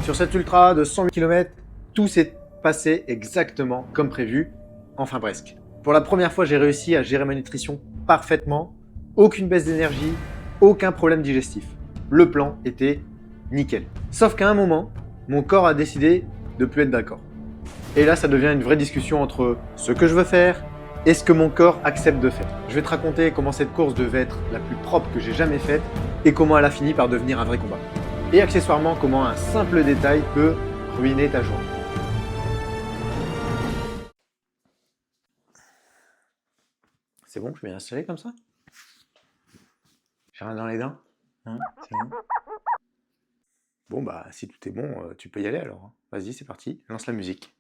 Sur cet ultra de 108 km, tout s'est passé exactement comme prévu, enfin presque. Pour la première fois, j'ai réussi à gérer ma nutrition parfaitement, aucune baisse d'énergie, aucun problème digestif. Le plan était nickel. Sauf qu'à un moment, mon corps a décidé de plus être d'accord. Et là, ça devient une vraie discussion entre ce que je veux faire et ce que mon corps accepte de faire. Je vais te raconter comment cette course devait être la plus propre que j'ai jamais faite et comment elle a fini par devenir un vrai combat. Et accessoirement, comment un simple détail peut ruiner ta journée. C'est bon, je vais installer comme ça? J'ai rien dans les dents? Hein, c'est bon. Bon bah, si tout est bon, tu peux y aller alors, hein. Vas-y, c'est parti, lance la musique.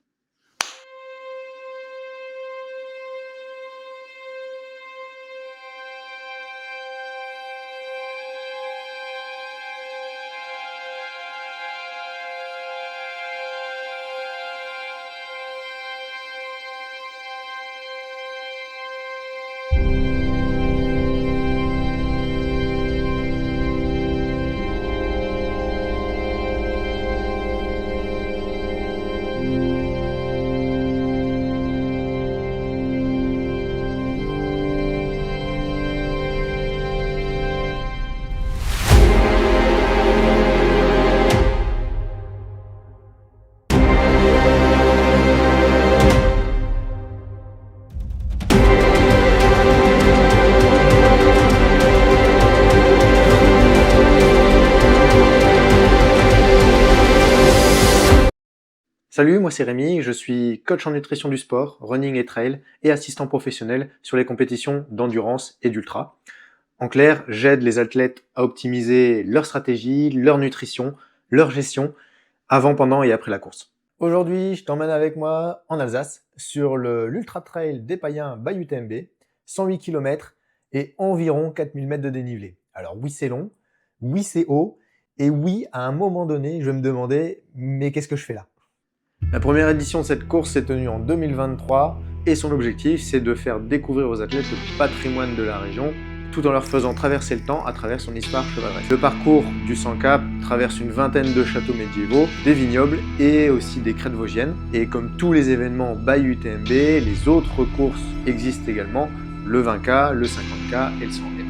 Salut, moi c'est Rémi, je suis coach en nutrition du sport, running et trail et assistant professionnel sur les compétitions d'endurance et d'ultra. En clair, j'aide les athlètes à optimiser leur stratégie, leur nutrition, leur gestion, avant, pendant et après la course. Aujourd'hui, je t'emmène avec moi en Alsace, sur l'Ultra Trail des Païens by UTMB, 108 km et environ 4000 mètres de dénivelé. Alors oui, c'est long, oui, c'est haut, et oui, à un moment donné, je me demandais, mais qu'est-ce que je fais là? La première édition de cette course s'est tenue en 2023 et son objectif, c'est de faire découvrir aux athlètes le patrimoine de la région tout en leur faisant traverser le temps à travers son histoire chevaleresque. Le parcours du 100 Cap traverse une vingtaine de châteaux médiévaux, des vignobles et aussi des crêtes vosgiennes. Et comme tous les événements by UTMB, les autres courses existent également, le 20K, le 50K et le 100K.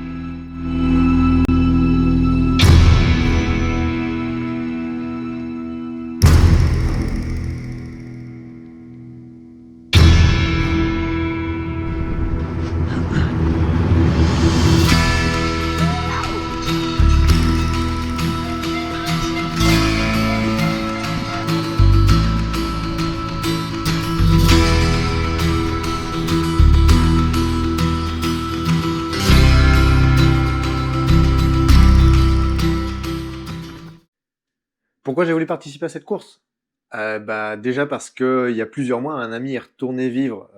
Pourquoi j'ai voulu participer à cette course? Déjà parce qu'il y a plusieurs mois, un ami est retourné vivre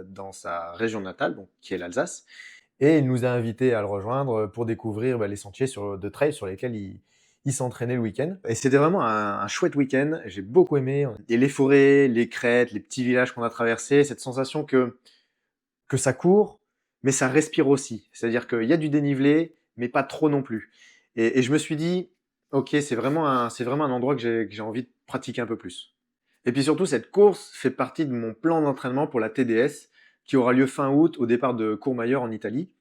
dans sa région natale, donc, qui est l'Alsace, et il nous a invités à le rejoindre pour découvrir les sentiers de trail sur lesquels il s'entraînait le week-end. Et c'était vraiment un chouette week-end, j'ai beaucoup aimé. Et les forêts, les crêtes, les petits villages qu'on a traversés, cette sensation que ça court, mais ça respire aussi. C'est-à-dire qu'il y a du dénivelé, mais pas trop non plus. Et je me suis dit, ok, c'est vraiment un endroit que j'ai envie de pratiquer un peu plus. Et puis surtout, cette course fait partie de mon plan d'entraînement pour la TDS, qui aura lieu fin août au départ de Courmayeur en Italie.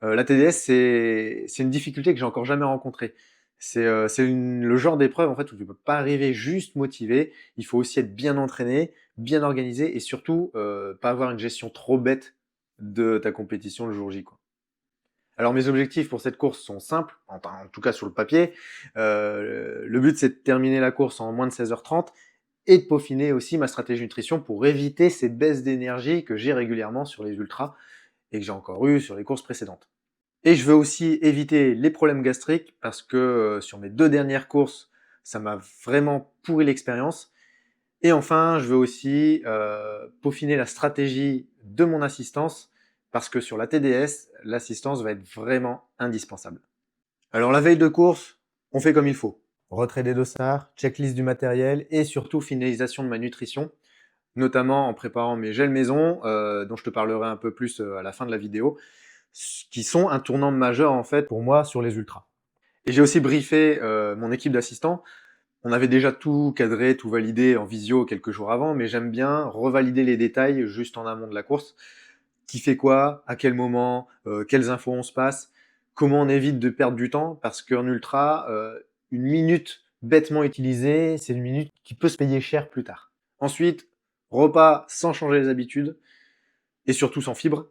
La TDS, c'est une difficulté que j'ai encore jamais rencontrée. Le genre d'épreuve en fait où tu peux pas arriver juste motivé. Il faut aussi être bien entraîné, bien organisé et surtout pas avoir une gestion trop bête de ta compétition le jour J, quoi. Alors mes objectifs pour cette course sont simples, en tout cas sur le papier. Le but c'est de terminer la course en moins de 16h30 et de peaufiner aussi ma stratégie nutrition pour éviter ces baisses d'énergie que j'ai régulièrement sur les ultras et que j'ai encore eu sur les courses précédentes. Et je veux aussi éviter les problèmes gastriques parce que sur mes 2 dernières courses, ça m'a vraiment pourri l'expérience. Et enfin, je veux aussi peaufiner la stratégie de mon assistance parce que sur la TDS, l'assistance va être vraiment indispensable. Alors la veille de course, on fait comme il faut. Retrait des dossards, checklist du matériel et surtout finalisation de ma nutrition, notamment en préparant mes gels maison, dont je te parlerai un peu plus à la fin de la vidéo, qui sont un tournant majeur en fait pour moi sur les ultras. Et j'ai aussi briefé mon équipe d'assistants On avait déjà tout cadré, tout validé en visio quelques jours avant, mais j'aime bien revalider les détails juste en amont de la course. Qui fait quoi, à quel moment, quelles infos on se passe, comment on évite de perdre du temps, parce qu'en ultra, une minute bêtement utilisée, c'est une minute qui peut se payer cher plus tard. Ensuite, repas sans changer les habitudes, et surtout sans fibres.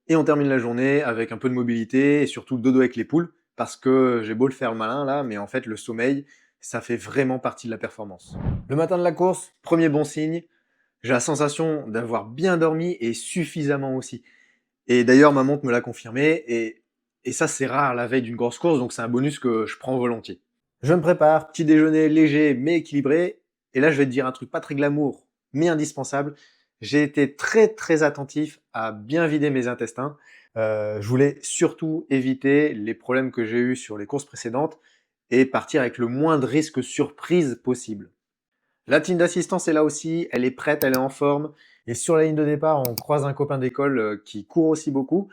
Et on termine la journée avec un peu de mobilité, et surtout dodo avec les poules, parce que j'ai beau le faire le malin là, mais en fait le sommeil, ça fait vraiment partie de la performance. Le matin de la course, premier bon signe, j'ai la sensation d'avoir bien dormi et suffisamment aussi. Et d'ailleurs, ma montre me l'a confirmé, et ça, c'est rare la veille d'une grosse course, donc c'est un bonus que je prends volontiers. Je me prépare, petit déjeuner léger mais équilibré, et là, je vais te dire un truc pas très glamour, mais indispensable. J'ai été très très attentif à bien vider mes intestins. Je voulais surtout éviter les problèmes que j'ai eus sur les courses précédentes et partir avec le moins de risques surprises possible. La team d'assistance est là aussi, elle est prête, elle est en forme. Et sur la ligne de départ, on croise un copain d'école qui court aussi beaucoup.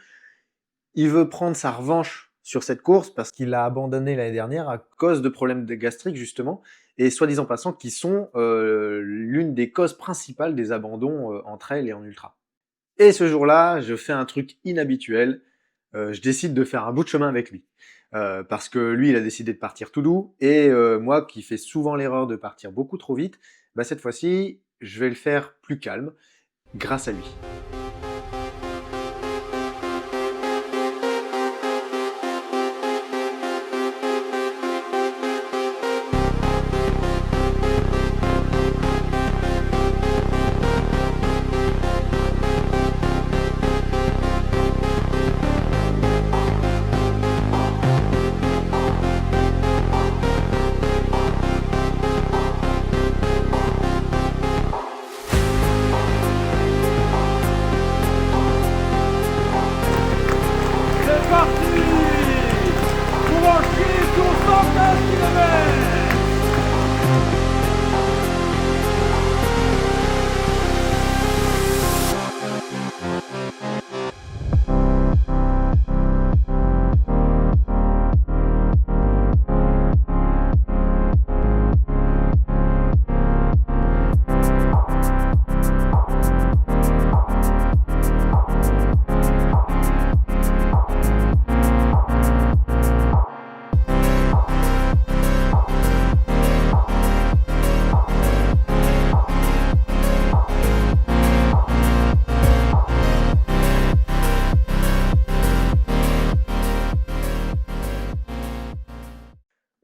Il veut prendre sa revanche sur cette course parce qu'il a abandonné l'année dernière à cause de problèmes gastriques justement, et soi-disant passant qui sont l'une des causes principales des abandons en trail et en ultra. Et ce jour-là, je fais un truc inhabituel, je décide de faire un bout de chemin avec lui. Parce que lui, il a décidé de partir tout doux, et moi qui fais souvent l'erreur de partir beaucoup trop vite, bah cette fois-ci, je vais le faire plus calme, grâce à lui. C'est parti pour un chiffre sur 115 km.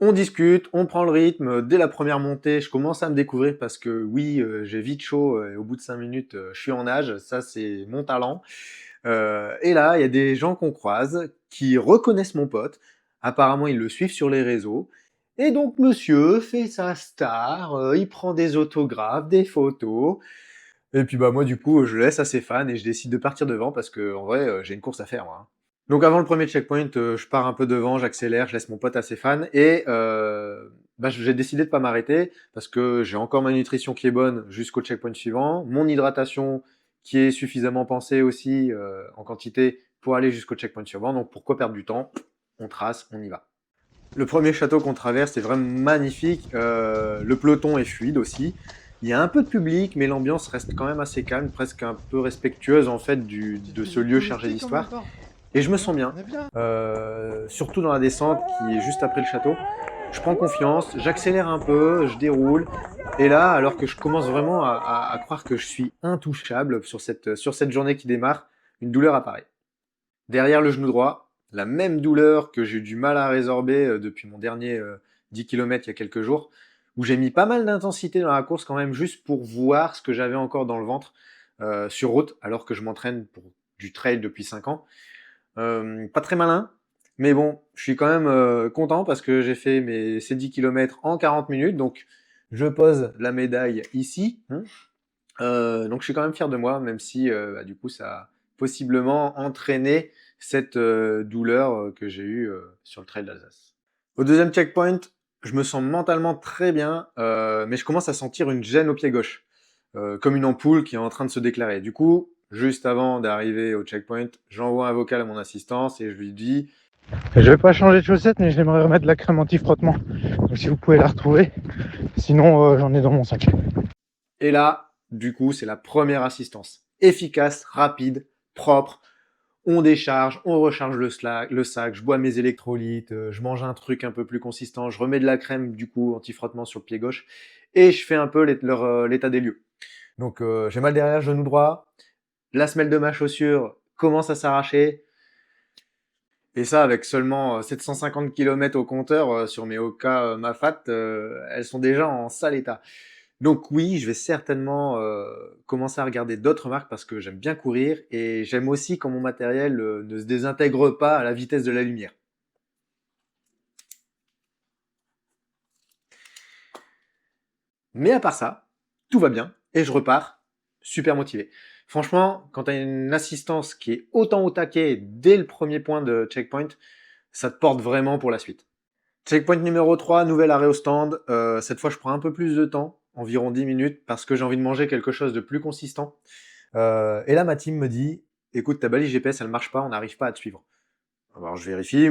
On discute, on prend le rythme. Dès la première montée, je commence à me découvrir parce que oui, j'ai vite chaud et au bout de 5 minutes, je suis en nage. Ça, c'est mon talent. Et là, il y a des gens qu'on croise qui reconnaissent mon pote. Apparemment, ils le suivent sur les réseaux. Et donc, monsieur fait sa star, il prend des autographes, des photos. Et puis bah moi, du coup, je laisse à ses fans et je décide de partir devant parce que en vrai, j'ai une course à faire, moi, hein. Donc avant le premier checkpoint, je pars un peu devant, j'accélère, je laisse mon pote à ses fans, et bah, j'ai décidé de pas m'arrêter parce que j'ai encore ma nutrition qui est bonne jusqu'au checkpoint suivant, mon hydratation qui est suffisamment pensée aussi en quantité pour aller jusqu'au checkpoint suivant. Donc pourquoi perdre du temps? On trace, on y va. Le premier château qu'on traverse est vraiment magnifique. Le peloton est fluide aussi. Il y a un peu de public, mais l'ambiance reste quand même assez calme, presque un peu respectueuse en fait de ce lieu chargé d'histoire. Et je me sens bien, surtout dans la descente qui est juste après le château. Je prends confiance, j'accélère un peu, je déroule. Et là, alors que je commence vraiment à croire que je suis intouchable sur cette journée qui démarre, une douleur apparaît. Derrière le genou droit, la même douleur que j'ai eu du mal à résorber depuis mon dernier 10 km il y a quelques jours, où j'ai mis pas mal d'intensité dans la course quand même, juste pour voir ce que j'avais encore dans le ventre sur route, alors que je m'entraîne pour du trail depuis 5 ans. Pas très malin, mais bon, je suis quand même content parce que j'ai fait ces 10 km en 40 minutes, donc je pose la médaille ici. Donc je suis quand même fier de moi, même si bah, du coup ça a possiblement entraîné cette douleur que j'ai eue sur le trail d'Alsace. Au deuxième checkpoint, je me sens mentalement très bien, mais je commence à sentir une gêne au pied gauche, comme une ampoule qui est en train de se déclarer. Du coup, juste avant d'arriver au checkpoint, j'envoie un vocal à mon assistance et je lui dis Je vais pas changer de chaussettes, mais j'aimerais remettre de la crème anti-frottement. Donc si vous pouvez la retrouver, sinon j'en ai dans mon sac. Et là, du coup, c'est la première assistance. Efficace, rapide, propre. On décharge, on recharge le sac, je bois mes électrolytes, je mange un truc un peu plus consistant, je remets de la crème du coup anti-frottement sur le pied gauche et je fais un peu l'état des lieux. Donc j'ai mal derrière, genou droit, la semelle de ma chaussure commence à s'arracher. Et ça, avec seulement 750 km au compteur sur mes Oka Mafat, elles sont déjà en sale état. Donc oui, je vais certainement commencer à regarder d'autres marques parce que j'aime bien courir et j'aime aussi quand mon matériel ne se désintègre pas à la vitesse de la lumière. Mais à part ça, tout va bien et je repars super motivé. Franchement, quand tu as une assistance qui est autant au taquet dès le premier point de checkpoint, ça te porte vraiment pour la suite. Checkpoint numéro 3, nouvel arrêt au stand. Cette fois, je prends un peu plus de temps, environ 10 minutes, parce que j'ai envie de manger quelque chose de plus consistant. Et là, ma team me dit, écoute, ta balise GPS, elle marche pas, on n'arrive pas à te suivre. Alors, je vérifie,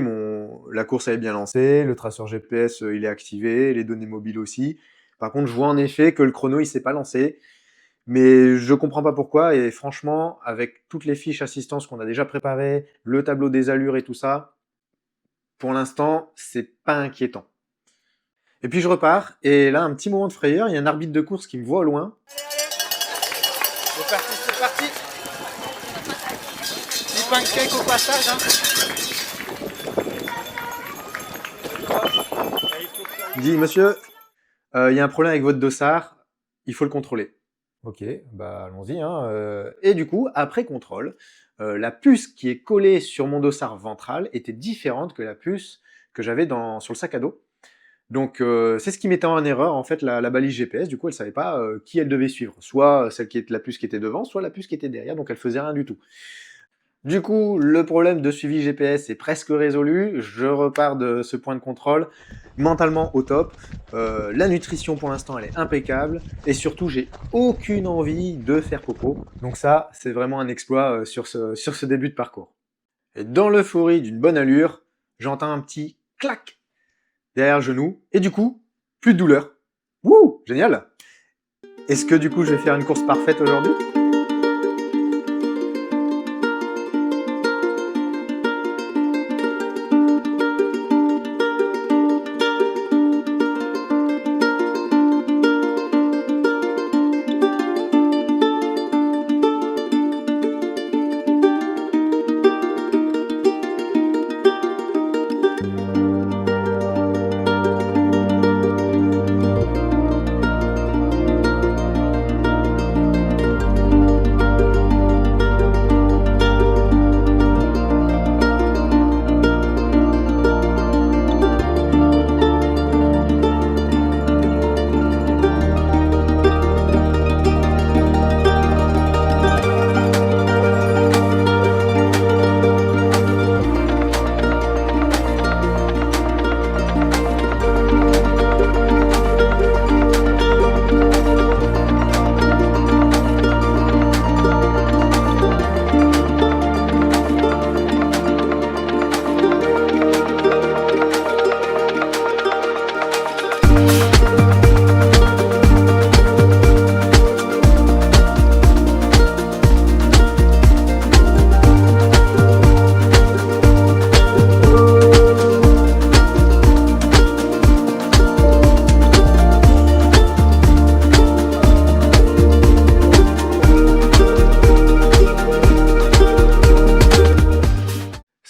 la course elle est bien lancée, le traceur GPS, il est activé, les données mobiles aussi. Par contre, je vois en effet que le chrono, il s'est pas lancé. Mais je comprends pas pourquoi, et franchement, avec toutes les fiches assistance qu'on a déjà préparées, le tableau des allures et tout ça, pour l'instant, c'est pas inquiétant. Et puis je repars, et là, un petit moment de frayeur, il y a un arbitre de course qui me voit au loin. C'est parti, c'est parti. Petit pancake au passage, Il dit, monsieur, il y a un problème avec votre dossard, il faut le contrôler. Ok, bah allons-y. Et du coup, après contrôle, la puce qui est collée sur mon dossard ventral était différente que la puce que j'avais sur le sac à dos. Donc c'est ce qui mettait en erreur en fait la balise GPS. Du coup, elle savait pas qui elle devait suivre, soit la puce qui était devant, soit la puce qui était derrière. Donc elle faisait rien du tout. Du coup, le problème de suivi GPS est presque résolu. Je repars de ce point de contrôle mentalement au top. La nutrition pour l'instant elle est impeccable et surtout j'ai aucune envie de faire popo. Donc ça, c'est vraiment un exploit sur ce début de parcours. Et dans l'euphorie d'une bonne allure, j'entends un petit clac derrière le genou et du coup, plus de douleur. Wouh, génial! Est-ce que du coup je vais faire une course parfaite aujourd'hui?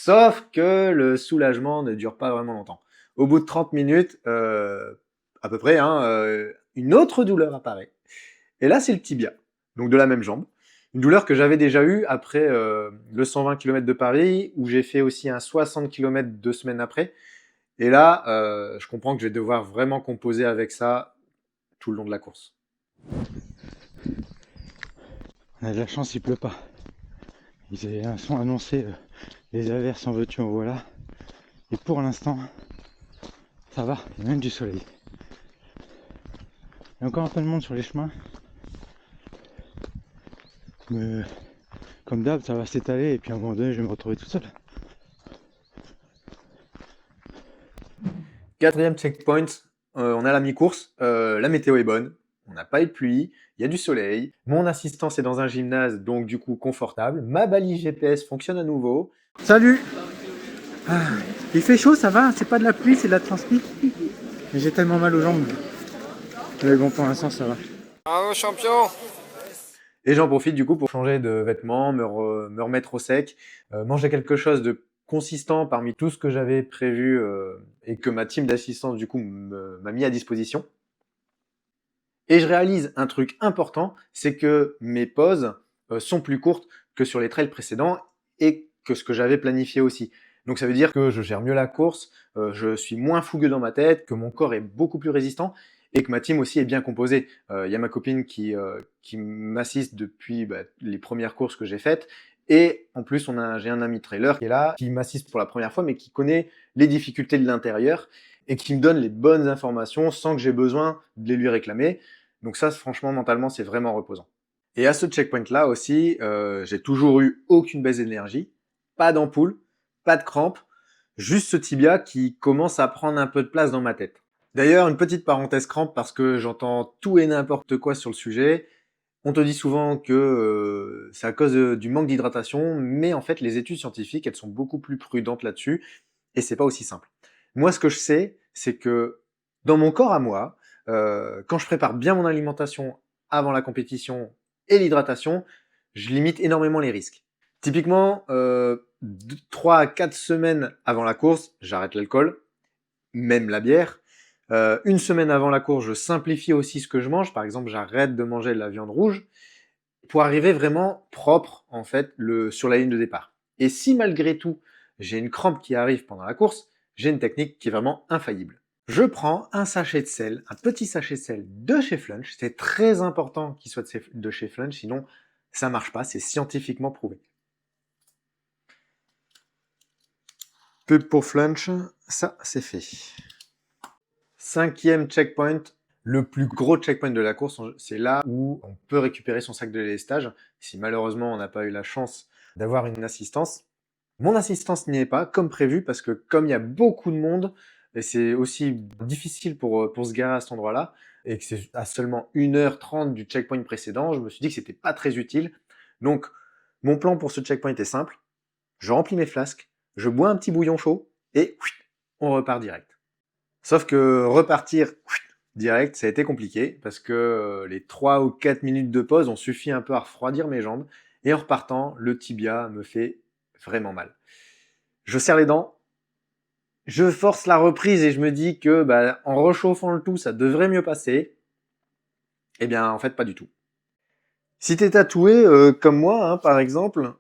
Sauf que le soulagement ne dure pas vraiment longtemps. Au bout de 30 minutes, à peu près, une autre douleur apparaît. Et là, c'est le tibia, donc de la même jambe. Une douleur que j'avais déjà eue après le 120 km de Paris, où j'ai fait aussi un 60 km 2 semaines après. Et là, je comprends que je vais devoir vraiment composer avec ça tout le long de la course. On a de la chance, il pleut pas. Ils ont annoncé les averses en veux-tu en voilà. Et pour l'instant, ça va, il y a même du soleil. Il y a encore un peu de monde sur les chemins. Mais comme d'hab, ça va s'étaler et puis à un moment donné, je vais me retrouver tout seul. 4e checkpoint, on est à la mi-course, la météo est bonne, on n'a pas eu de pluie, il y a du soleil, mon assistance est dans un gymnase, donc du coup confortable, ma balise GPS fonctionne à nouveau. Salut. Il fait chaud, ça va, c'est pas de la pluie, c'est de la transpi. Mais j'ai tellement mal aux jambes. Mais bon, pour l'instant, ça va. Bravo champion. Et j'en profite du coup pour changer de vêtements, me remettre au sec, manger quelque chose de consistant parmi tout ce que j'avais prévu et que ma team d'assistance du coup m'a mis à disposition. Et je réalise un truc important, c'est que mes pauses sont plus courtes que sur les trails précédents et que ce que j'avais planifié aussi. Donc ça veut dire que je gère mieux la course, je suis moins fougueux dans ma tête, que mon corps est beaucoup plus résistant et que ma team aussi est bien composée. Y a ma copine qui m'assiste depuis les premières courses que j'ai faites et en plus j'ai un ami trailer qui est là, qui m'assiste pour la première fois mais qui connaît les difficultés de l'intérieur et qui me donne les bonnes informations sans que j'ai besoin de les lui réclamer. Donc ça, franchement, mentalement, c'est vraiment reposant. Et à ce checkpoint-là aussi, j'ai toujours eu aucune baisse d'énergie, pas d'ampoule, pas de crampes, juste ce tibia qui commence à prendre un peu de place dans ma tête. D'ailleurs, une petite parenthèse crampe parce que j'entends tout et n'importe quoi sur le sujet. On te dit souvent que c'est à cause du manque d'hydratation, mais en fait, les études scientifiques, elles sont beaucoup plus prudentes là-dessus et c'est pas aussi simple. Moi, ce que je sais, c'est que dans mon corps à moi, quand je prépare bien mon alimentation avant la compétition et l'hydratation, je limite énormément les risques. Typiquement, 3 à 4 semaines avant la course, j'arrête l'alcool, même la bière. Une semaine avant la course, je simplifie aussi ce que je mange. Par exemple, j'arrête de manger de la viande rouge pour arriver vraiment propre en fait sur la ligne de départ. Et si malgré tout, j'ai une crampe qui arrive pendant la course, j'ai une technique qui est vraiment infaillible. Je prends un sachet de sel, un petit sachet de sel de chez Flunch. C'est très important qu'il soit de chez Flunch, sinon ça marche pas, c'est scientifiquement prouvé. Pub pour Flunch, ça c'est fait. 5e checkpoint, le plus gros checkpoint de la course, c'est là où on peut récupérer son sac de délestage, si malheureusement on n'a pas eu la chance d'avoir une assistance. Mon assistance n'y est pas, comme prévu, parce que comme il y a beaucoup de monde, et c'est aussi difficile pour se garer à cet endroit-là, et que c'est à seulement 1h30 du checkpoint précédent, je me suis dit que c'était pas très utile. Donc, mon plan pour ce checkpoint est simple. Je remplis mes flasques, je bois un petit bouillon chaud, et on repart direct. Sauf que repartir direct, ça a été compliqué, parce que les 3 ou 4 minutes de pause ont suffi un peu à refroidir mes jambes, et en repartant, le tibia me fait vraiment mal. Je serre les dents, je force la reprise et je me dis que en réchauffant le tout, ça devrait mieux passer. Eh bien, en fait, pas du tout. Si t'es tatoué comme moi, hein, par exemple,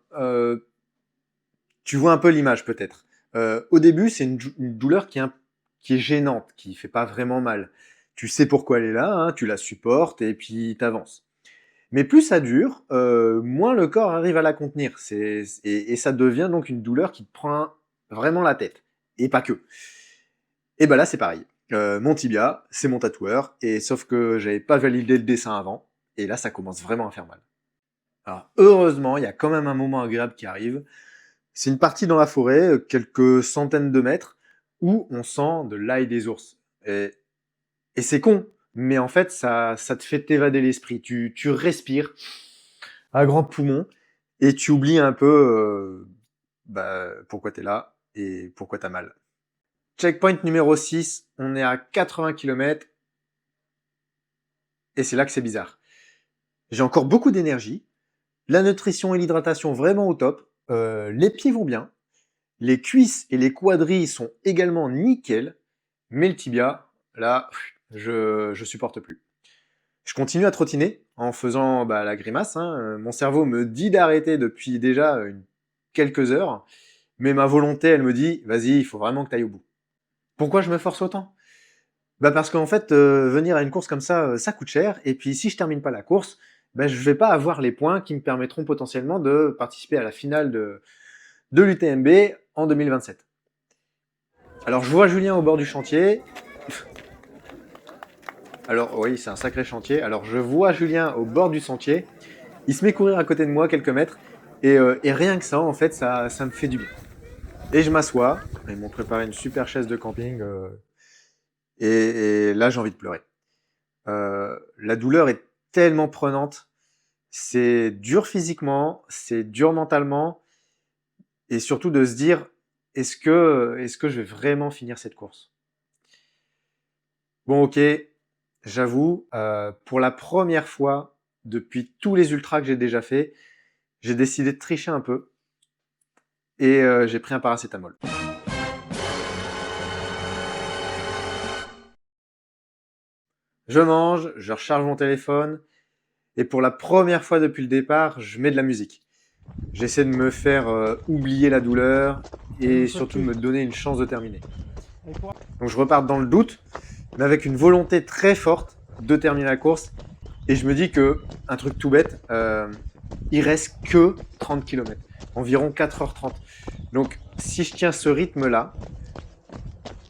tu vois un peu l'image peut-être. Au début, c'est une douleur qui est gênante, qui fait pas vraiment mal. Tu sais pourquoi elle est là, hein, tu la supportes et puis t'avances. Mais plus ça dure, moins le corps arrive à la contenir. Et ça devient donc une douleur qui te prend vraiment la tête. Et pas que. Et là, c'est pareil. Mon tibia, c'est mon tatoueur, et sauf que j'avais pas validé le dessin avant, et là, ça commence vraiment à faire mal. Alors, heureusement, il y a quand même un moment agréable qui arrive. C'est une partie dans la forêt, quelques centaines de mètres, où on sent de l'ail des ours. Et c'est con, mais en fait, ça te fait t'évader l'esprit. Tu respires à grands poumons, et tu oublies un peu pourquoi t'es là, et pourquoi t'as mal. Checkpoint numéro 6, on est à 80 km, et c'est là que c'est bizarre. J'ai encore beaucoup d'énergie, la nutrition et l'hydratation vraiment au top, les pieds vont bien, les cuisses et les quadrilles sont également nickel, mais le tibia, là, je supporte plus. Je continue à trottiner en faisant la grimace, hein. Mon cerveau me dit d'arrêter depuis déjà quelques heures, mais ma volonté, elle me dit, vas-y, il faut vraiment que tu ailles au bout. Pourquoi je me force autant ? Parce qu'en fait, venir à une course comme ça, ça coûte cher, et puis si je termine pas la course, je vais pas avoir les points qui me permettront potentiellement de participer à la finale de l'UTMB en 2027. Alors je vois Julien au bord du chantier. Alors oui, c'est un sacré chantier. Alors je vois Julien au bord du sentier, il se met courir à côté de moi quelques mètres, et rien que ça, en fait, ça me fait du bien. Et je m'assois, ils m'ont préparé une super chaise de camping et là, j'ai envie de pleurer. La douleur est tellement prenante. C'est dur physiquement, c'est dur mentalement, et surtout de se dire, est-ce que je vais vraiment finir cette course? Bon, ok, j'avoue, pour la première fois depuis tous les ultras que j'ai déjà fait, j'ai décidé de tricher un peu et j'ai pris un paracétamol. Je mange, je recharge mon téléphone et pour la première fois depuis le départ, je mets de la musique. J'essaie de me faire oublier la douleur et surtout de me donner une chance de terminer. Donc je repars dans le doute, mais avec une volonté très forte de terminer la course. Et je me dis que, un truc tout bête, il reste que 30 km, environ 4h30. Donc si je tiens ce rythme-là,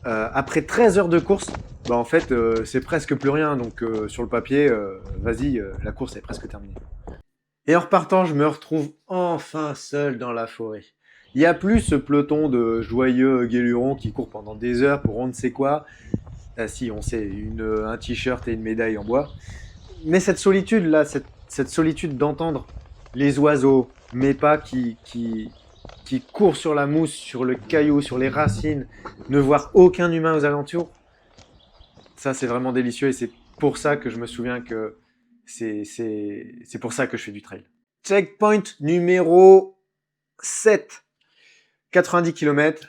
après 13 heures de course, bah en fait c'est presque plus rien. Donc sur le papier, vas-y, la course est presque terminée. Et en repartant, je me retrouve enfin seul dans la forêt. Il n'y a plus ce peloton de joyeux guélurons qui courent pendant des heures pour on ne sait quoi. Ah si, on sait, un t-shirt et une médaille en bois. Mais cette solitude-là, cette solitude d'entendre les oiseaux, mes pas qui courent sur la mousse, sur le caillou, sur les racines, ne voir aucun humain aux alentours, ça c'est vraiment délicieux et c'est pour ça que je me souviens que c'est pour ça que je fais du trail. Checkpoint numéro 7. 90 km.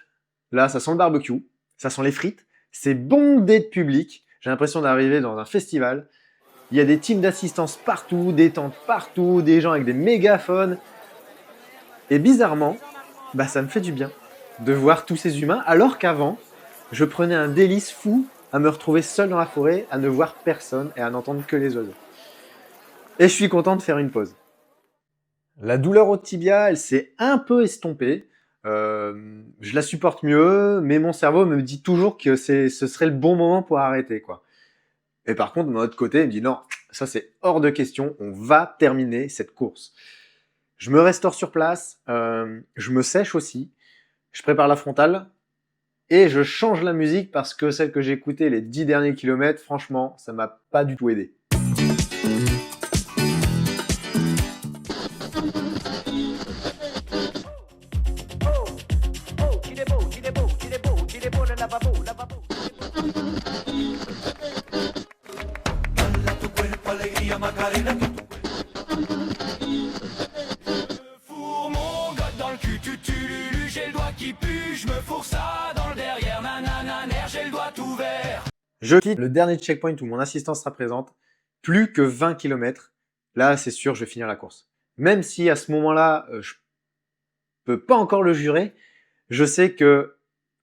Là, ça sent le barbecue, ça sent les frites, c'est bondé de public. J'ai l'impression d'arriver dans un festival. Il y a des teams d'assistance partout, des tentes partout, des gens avec des mégaphones. Et bizarrement, bah, ça me fait du bien de voir tous ces humains, alors qu'avant, je prenais un délice fou à me retrouver seul dans la forêt, à ne voir personne et à n'entendre que les oiseaux. Et je suis content de faire une pause. La douleur au tibia, elle s'est un peu estompée. Je la supporte mieux, mais mon cerveau me dit toujours que ce serait le bon moment pour arrêter, quoi. Et par contre, de mon autre côté, il me dit non, ça c'est hors de question, on va terminer cette course. Je me restaure sur place, je me sèche aussi, je prépare la frontale et je change la musique parce que celle que j'ai écoutée les 10 derniers kilomètres, franchement, ça m'a pas du tout aidé. Je quitte le dernier checkpoint où mon assistance sera présente, plus que 20 km. Là, c'est sûr, je vais finir la course. Même si à ce moment-là, je peux pas encore le jurer, je sais que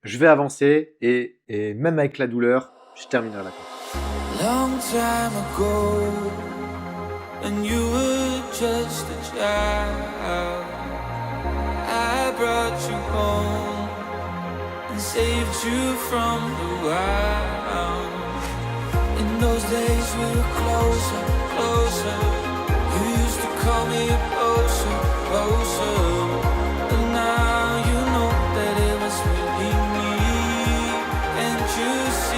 je vais avancer et même avec la douleur, je terminerai la course. Long time ago, when you were just a child, I brought you home and saved you from the wild. In those days we were closer, closer. You used to call me closer, closer. But now you know that it was really me. Can't you see?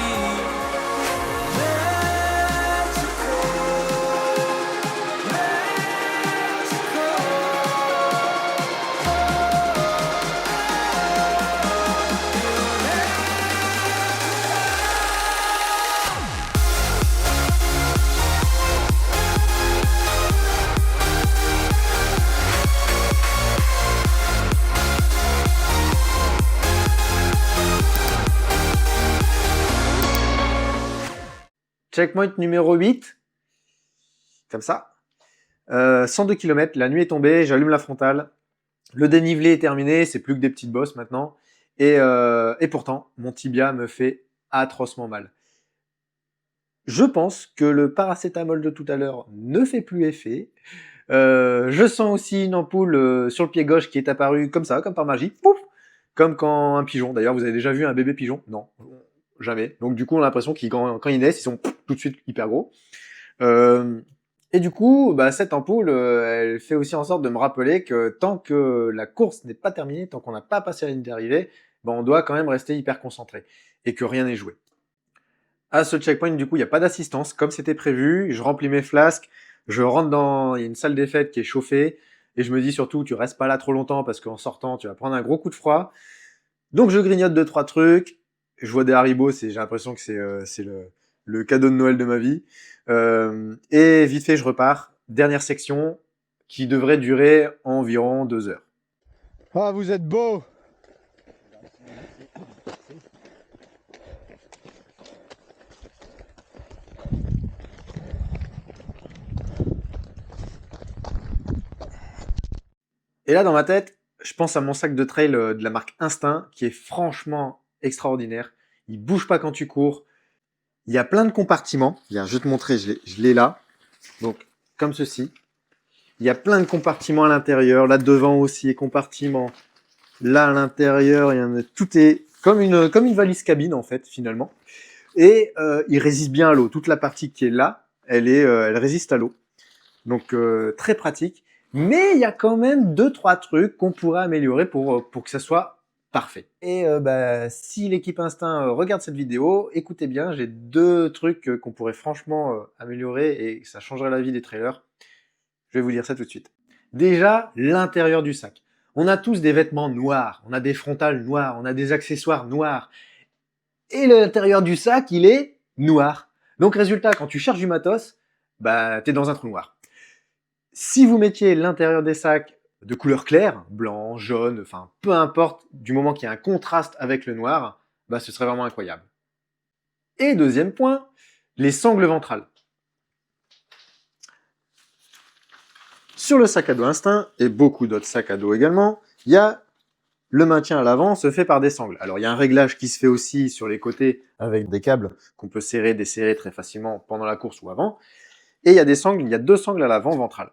Checkpoint numéro 8, comme ça. 102 km, la nuit est tombée, j'allume la frontale. Le dénivelé est terminé, c'est plus que des petites bosses maintenant. Et pourtant, mon tibia me fait atrocement mal. Je pense que le paracétamol de tout à l'heure ne fait plus effet. Je sens aussi une ampoule sur le pied gauche qui est apparue comme ça, comme par magie. Pouf, comme quand un pigeon. D'ailleurs, vous avez déjà vu un bébé pigeon? Non, jamais. Donc du coup, on a l'impression qu'ils quand ils naissent, ils sont tout de suite hyper gros. Et du coup, bah, cette ampoule, elle fait aussi en sorte de me rappeler que tant que la course n'est pas terminée, tant qu'on n'a pas passé la ligne d'arrivée, bah, on doit quand même rester hyper concentré et que rien n'est joué. À ce checkpoint, du coup, il n'y a pas d'assistance, comme c'était prévu. Je remplis mes flasques, je rentre dans... Il y a une salle des fêtes qui est chauffée, et je me dis surtout, tu restes pas là trop longtemps, parce qu'en sortant, tu vas prendre un gros coup de froid. Donc je grignote 2-3 trucs, je vois des Haribo, j'ai l'impression que c'est le cadeau de Noël de ma vie. Et vite fait, je repars. Dernière section, qui devrait durer environ 2 heures. Ah, vous êtes beau! Et là, dans ma tête, je pense à mon sac de trail de la marque Instinct, qui est franchement extraordinaire. Il bouge pas quand tu cours. Il y a plein de compartiments. Viens, je vais te montrer, je l'ai là. Donc, comme ceci. Il y a plein de compartiments à l'intérieur. Là, devant aussi, les compartiments. Là, à l'intérieur, il y en a, tout est comme une valise cabine, en fait, finalement. Et il résiste bien à l'eau. Toute la partie qui est là, elle résiste à l'eau. Donc, très pratique. Mais il y a quand même 2-3 trucs qu'on pourrait améliorer pour que ça soit parfait. Et si l'équipe Instinct regarde cette vidéo, écoutez bien, j'ai 2 trucs qu'on pourrait franchement améliorer et ça changerait la vie des trailers. Je vais vous dire ça tout de suite. Déjà, l'intérieur du sac. On a tous des vêtements noirs, on a des frontales noires, on a des accessoires noirs. Et l'intérieur du sac, il est noir. Donc résultat, quand tu cherches du matos, t'es dans un trou noir. Si vous mettiez l'intérieur des sacs de couleur claire, blanc, jaune, enfin peu importe, du moment qu'il y a un contraste avec le noir, ce serait vraiment incroyable. Et deuxième point, les sangles ventrales. Sur le sac à dos Instinct, et beaucoup d'autres sacs à dos également, il y a le maintien à l'avant se fait par des sangles. Alors il y a un réglage qui se fait aussi sur les côtés avec des câbles qu'on peut serrer, desserrer très facilement pendant la course ou avant. Et il y a des sangles, il y a 2 sangles à l'avant ventrale.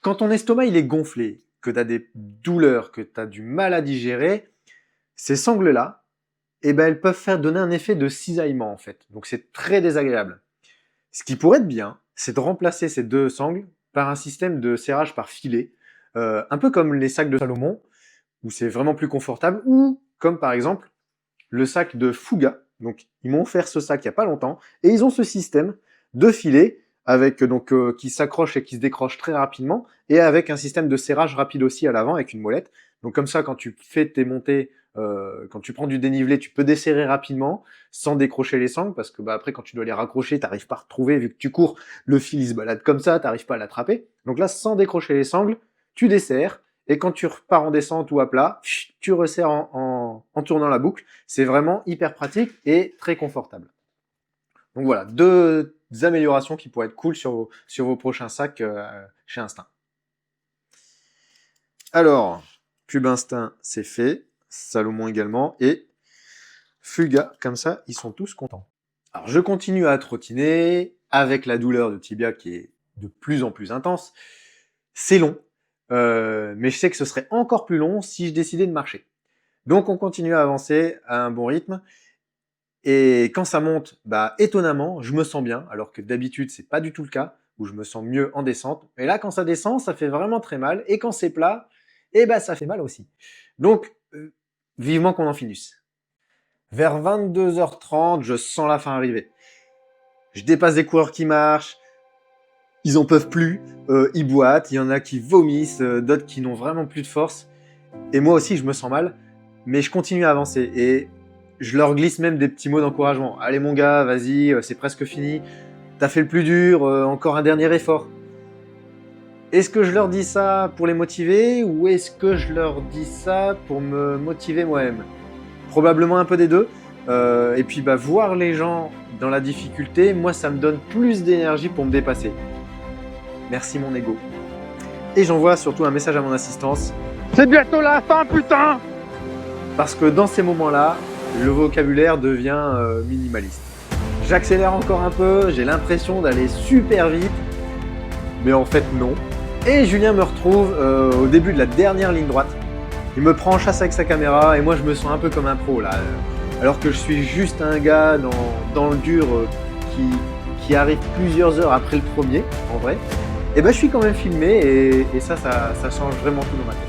Quand ton estomac il est gonflé, que tu as des douleurs, que tu as du mal à digérer, ces sangles-là, elles peuvent donner un effet de cisaillement en fait. Donc c'est très désagréable. Ce qui pourrait être bien, c'est de remplacer ces 2 sangles par un système de serrage par filet, un peu comme les sacs de Salomon, où c'est vraiment plus confortable, ou comme par exemple le sac de Fuga. Donc ils m'ont offert ce sac il n'y a pas longtemps, et ils ont ce système de filet avec qui s'accroche et qui se décroche très rapidement, et avec un système de serrage rapide aussi à l'avant avec une molette. Donc comme ça, quand tu fais tes montées, quand tu prends du dénivelé, tu peux desserrer rapidement sans décrocher les sangles, parce que après quand tu dois les raccrocher, tu n'arrives pas à retrouver, vu que tu cours, le fil il se balade comme ça, tu n'arrives pas à l'attraper. Donc là, sans décrocher les sangles, tu desserres, et quand tu repars en descente ou à plat, tu resserres en tournant la boucle. C'est vraiment hyper pratique et très confortable. Donc voilà, 2 améliorations qui pourraient être cool sur vos prochains sacs chez Instinct. Alors, Pub Instinct, c'est fait. Salomon également. Et Fuga, comme ça, ils sont tous contents. Alors, je continue à trottiner avec la douleur de tibia qui est de plus en plus intense. C'est long, mais je sais que ce serait encore plus long si je décidais de marcher. Donc, on continue à avancer à un bon rythme. Et quand ça monte, étonnamment, je me sens bien, alors que d'habitude, c'est pas du tout le cas, où je me sens mieux en descente. Mais là, quand ça descend, ça fait vraiment très mal. Et quand c'est plat, ça fait mal aussi. Donc, vivement qu'on en finisse. Vers 22h30, je sens la fin arriver. Je dépasse des coureurs qui marchent, ils en peuvent plus, ils boitent, il y en a qui vomissent, d'autres qui n'ont vraiment plus de force. Et moi aussi, je me sens mal, mais je continue à avancer. Et je leur glisse même des petits mots d'encouragement. Allez mon gars, vas-y, c'est presque fini. T'as fait le plus dur, encore un dernier effort. Est-ce que je leur dis ça pour les motiver ou est-ce que je leur dis ça pour me motiver moi-même? Probablement un peu des deux. Et puis voir les gens dans la difficulté, moi ça me donne plus d'énergie pour me dépasser. Merci mon ego. Et j'envoie surtout un message à mon assistance. C'est bientôt la fin, putain! Parce que dans ces moments-là, le vocabulaire devient minimaliste. J'accélère encore un peu, j'ai l'impression d'aller super vite, mais en fait non. Et Julien me retrouve au début de la dernière ligne droite. Il me prend en chasse avec sa caméra et moi je me sens un peu comme un pro là. Alors que je suis juste un gars dans le dur qui arrive plusieurs heures après le premier, en vrai. Et je suis quand même filmé et ça change vraiment tout dans ma tête.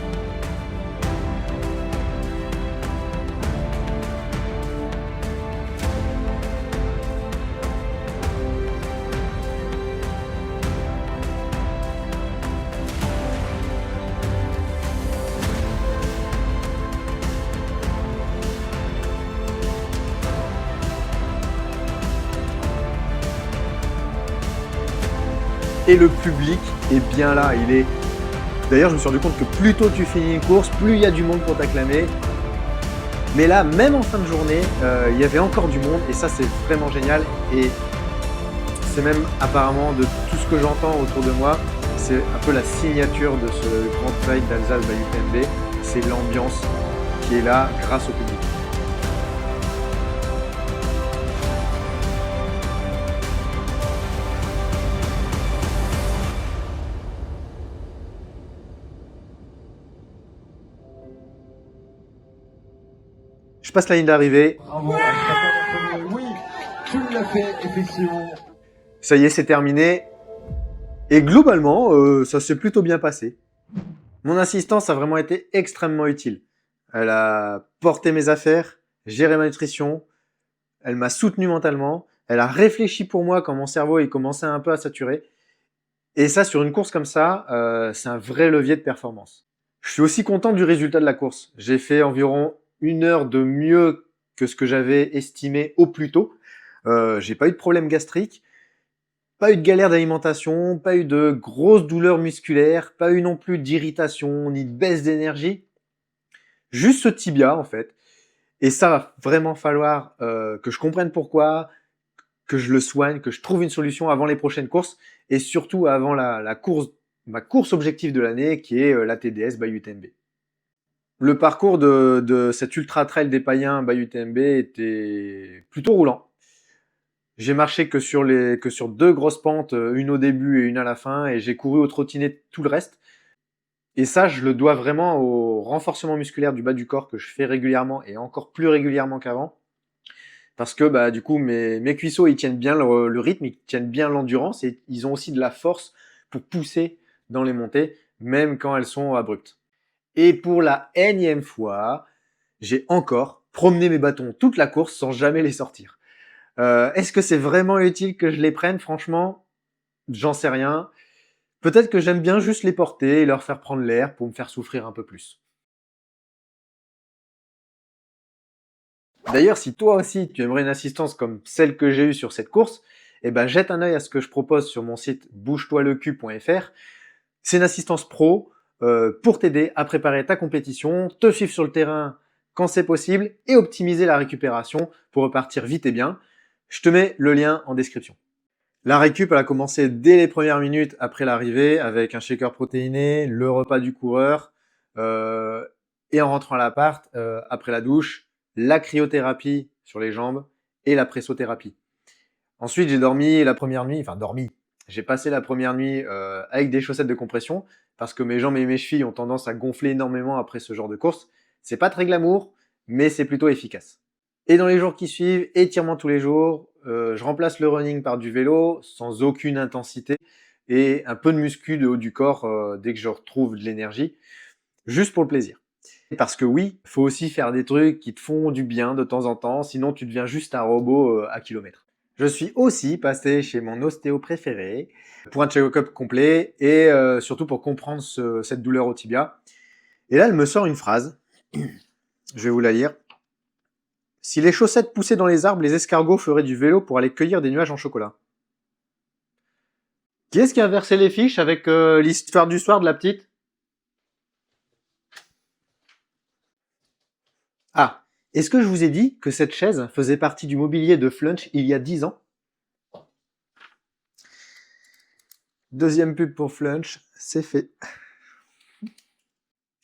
et le public est bien là. D'ailleurs, je me suis rendu compte que plus tôt tu finis une course, plus il y a du monde pour t'acclamer. Mais là, même en fin de journée, il y avait encore du monde et ça, c'est vraiment génial. Et c'est même apparemment de tout ce que j'entends autour de moi, c'est un peu la signature de ce Grand Trail d'Alsace by UTMB. C'est l'ambiance qui est là grâce au public. Je passe la ligne d'arrivée. Bravo, oui, tu l'as fait, effectivement. Ça y est, c'est terminé. Et globalement, ça s'est plutôt bien passé. Mon assistance a vraiment été extrêmement utile. Elle a porté mes affaires, géré ma nutrition, elle m'a soutenu mentalement, elle a réfléchi pour moi quand mon cerveau il commençait un peu à saturer. Et ça, sur une course comme ça, c'est un vrai levier de performance. Je suis aussi content du résultat de la course. J'ai fait environ 1 heure de mieux que ce que j'avais estimé au plus tôt. J'ai pas eu de problème gastrique, pas eu de galère d'alimentation, pas eu de grosses douleurs musculaires, pas eu non plus d'irritation ni de baisse d'énergie. Juste ce tibia en fait. Et ça va vraiment falloir que je comprenne pourquoi, que je le soigne, que je trouve une solution avant les prochaines courses et surtout avant ma course objective de l'année qui est la TDS by UTMB. Le parcours de cet ultra trail des païens by UTMB était plutôt roulant. J'ai marché que sur 2 grosses pentes, une au début et une à la fin, et j'ai couru au trottinette tout le reste. Et ça, je le dois vraiment au renforcement musculaire du bas du corps que je fais régulièrement et encore plus régulièrement qu'avant. Parce que du coup, mes cuisseaux, ils tiennent bien le rythme, ils tiennent bien l'endurance et ils ont aussi de la force pour pousser dans les montées, même quand elles sont abruptes. Et pour la énième fois, j'ai encore promené mes bâtons toute la course sans jamais les sortir. Est-ce que c'est vraiment utile que je les prenne? Franchement, j'en sais rien. Peut-être que j'aime bien juste les porter et leur faire prendre l'air pour me faire souffrir un peu plus. D'ailleurs, si toi aussi tu aimerais une assistance comme celle que j'ai eue sur cette course, jette un œil à ce que je propose sur mon site bougetoilecu.fr. C'est une assistance pro pour t'aider à préparer ta compétition, te suivre sur le terrain quand c'est possible et optimiser la récupération pour repartir vite et bien. Je te mets le lien en description. La récup, elle a commencé dès les premières minutes après l'arrivée avec un shaker protéiné, le repas du coureur et en rentrant à l'appart, après la douche, la cryothérapie sur les jambes et la pressothérapie. Ensuite, j'ai dormi la première nuit, j'ai passé la première nuit avec des chaussettes de compression parce que mes jambes et mes chevilles ont tendance à gonfler énormément après ce genre de course. C'est pas très glamour, mais c'est plutôt efficace. Et dans les jours qui suivent, étirement tous les jours, je remplace le running par du vélo sans aucune intensité et un peu de muscu de haut du corps dès que je retrouve de l'énergie, juste pour le plaisir. Parce que oui, faut aussi faire des trucs qui te font du bien de temps en temps, sinon tu deviens juste un robot à kilomètres. Je suis aussi passé chez mon ostéo préféré pour un check-up complet et surtout pour comprendre cette douleur au tibia. Et là, elle me sort une phrase, je vais vous la lire. Si les chaussettes poussaient dans les arbres, les escargots feraient du vélo pour aller cueillir des nuages en chocolat. Qui est-ce qui a versé les fiches avec l'histoire du soir de la petite? Ah, est-ce que je vous ai dit que cette chaise faisait partie du mobilier de Flunch il y a 10 ans? Deuxième pub pour Flunch, c'est fait.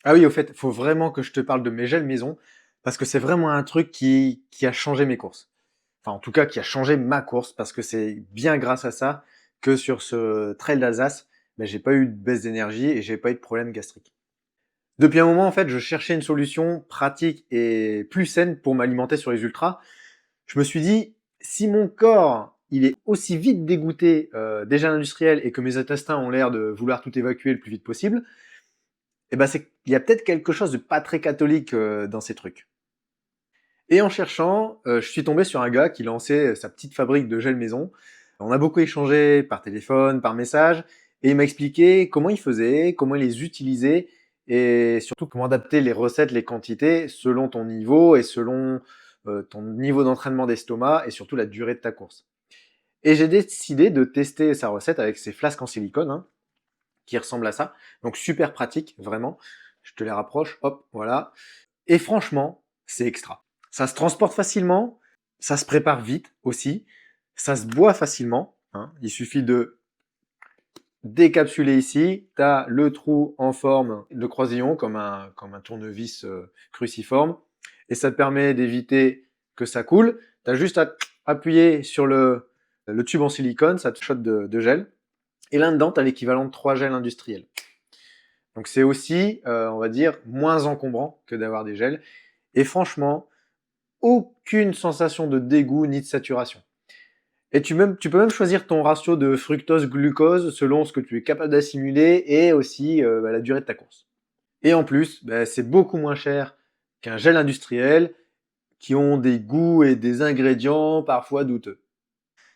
Ah oui, au fait, faut vraiment que je te parle de mes gels maison, parce que c'est vraiment un truc qui a changé mes courses. Enfin, en tout cas, qui a changé ma course, parce que c'est bien grâce à ça que sur ce trail d'Alsace, j'ai pas eu de baisse d'énergie et j'ai pas eu de problème gastrique. Depuis un moment, en fait, je cherchais une solution pratique et plus saine pour m'alimenter sur les ultras. Je me suis dit, si mon corps il est aussi vite dégoûté des gels industriels et que mes intestins ont l'air de vouloir tout évacuer le plus vite possible, c'est qu'il y a peut-être quelque chose de pas très catholique dans ces trucs. Et en cherchant, je suis tombé sur un gars qui lançait sa petite fabrique de gel maison. On a beaucoup échangé par téléphone, par message, et il m'a expliqué comment il faisait, comment il les utilisait, et surtout comment adapter les recettes, les quantités, selon ton niveau et selon ton niveau d'entraînement d'estomac, et surtout la durée de ta course. Et j'ai décidé de tester sa recette avec ses flasques en silicone, hein, qui ressemblent à ça. Donc super pratique, vraiment. Je te les rapproche, hop, voilà. Et franchement, c'est extra. Ça se transporte facilement, ça se prépare vite aussi, ça se boit facilement, hein. Il suffit de décapsuler ici, tu as le trou en forme de croisillon, comme un tournevis cruciforme, et ça te permet d'éviter que ça coule. Tu as juste à appuyer sur le tube en silicone, ça te shot de gel, et là-dedans, tu as l'équivalent de 3 gels industriels. Donc c'est aussi, on va dire, moins encombrant que d'avoir des gels, et franchement, aucune sensation de dégoût ni de saturation. Et tu peux même choisir ton ratio de fructose-glucose selon ce que tu es capable d'assimiler et aussi la durée de ta course. Et en plus, c'est beaucoup moins cher qu'un gel industriel qui ont des goûts et des ingrédients parfois douteux.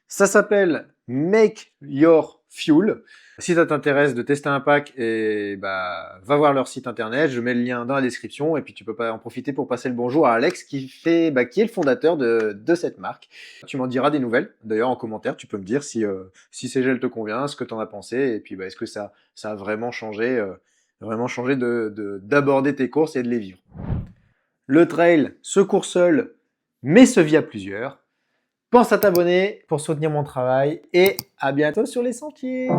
Ça s'appelle Make Your Fuel. Si ça t'intéresse de tester un pack, va voir leur site internet, je mets le lien dans la description et puis tu peux en profiter pour passer le bonjour à Alex qui est le fondateur de cette marque. Tu m'en diras des nouvelles, d'ailleurs en commentaire, tu peux me dire si ces gels te convient, ce que tu en as pensé et puis est-ce que ça a vraiment changé d'aborder tes courses et de les vivre. Le trail se court seul, mais se vit à plusieurs. Pense à t'abonner pour soutenir mon travail et à bientôt sur les sentiers.